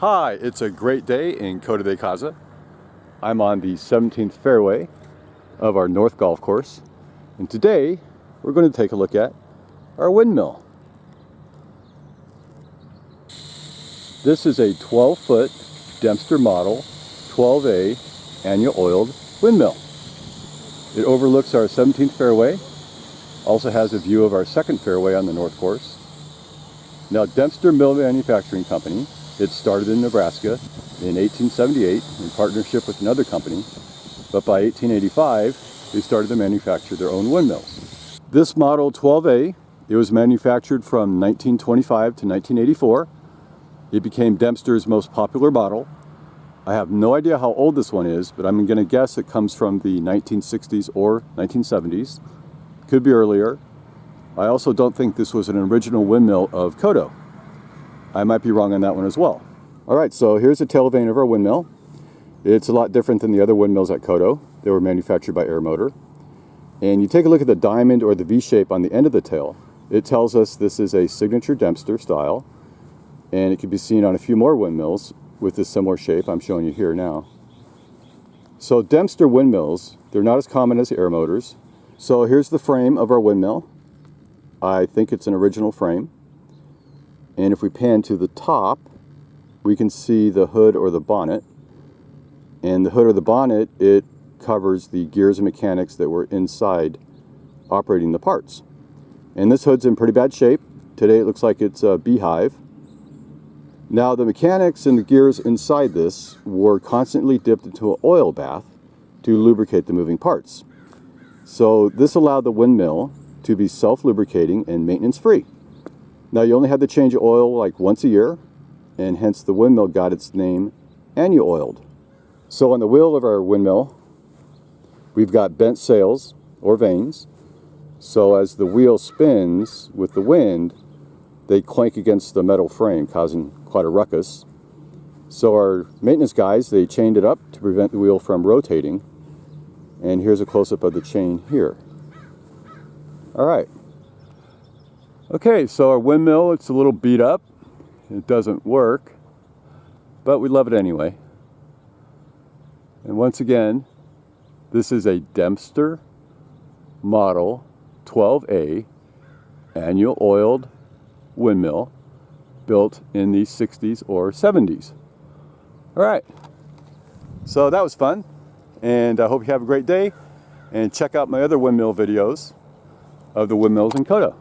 Hi, it's a great day in Coto de Caza. I'm on the 17th fairway of our North Golf Course, and today we're going to take a look at our windmill. This is a 12-foot Dempster Model 12A annu-oiled windmill. It overlooks our 17th fairway, also has a view of our second fairway on the North Course. Now, Dempster Mill Manufacturing Company, it started in Nebraska in 1878 in partnership with another company, but by 1885 they started to manufacture their own windmills. This Model 12A, it was manufactured from 1925 to 1984. It became Dempster's most popular model. I have no idea how old this one is, but I'm going to guess it comes from the 1960s or 1970s. Could be earlier. I also don't think this was an original windmill of Coto. I might be wrong on that one as well. Alright, so here's the tail vane of our windmill. It's a lot different than the other windmills at Coto. They were manufactured by Air Motor. And you take a look at the diamond or the V-shape on the end of the tail. It tells us this is a signature Dempster style. And it can be seen on a few more windmills with this similar shape I'm showing you here now. So Dempster windmills, they're not as common as Air Motors. So here's the frame of our windmill. I think it's an original frame. And if we pan to the top, we can see the hood or the bonnet. And the hood or the bonnet, it covers the gears and mechanics that were inside operating the parts. And this hood's in pretty bad shape. Today it looks like it's a beehive. Now the mechanics and the gears inside this were constantly dipped into an oil bath to lubricate the moving parts. So this allowed the windmill to be self-lubricating and maintenance-free. Now you only had to change oil like once a year, and hence the windmill got its name annu-oiled. So on the wheel of our windmill, we've got bent sails or vanes. So as the wheel spins with the wind, they clank against the metal frame, causing quite a ruckus. So our maintenance guys, they chained it up to prevent the wheel from rotating. And here's a close-up of the chain here. All right. Okay, so our windmill, it's a little beat up. It doesn't work, but we love it anyway. And once again, this is a Dempster Model 12A annu-oiled windmill built in the 60s or 70s. All right, so that was fun, and I hope you have a great day, and check out my other windmill videos of the windmills in Coto.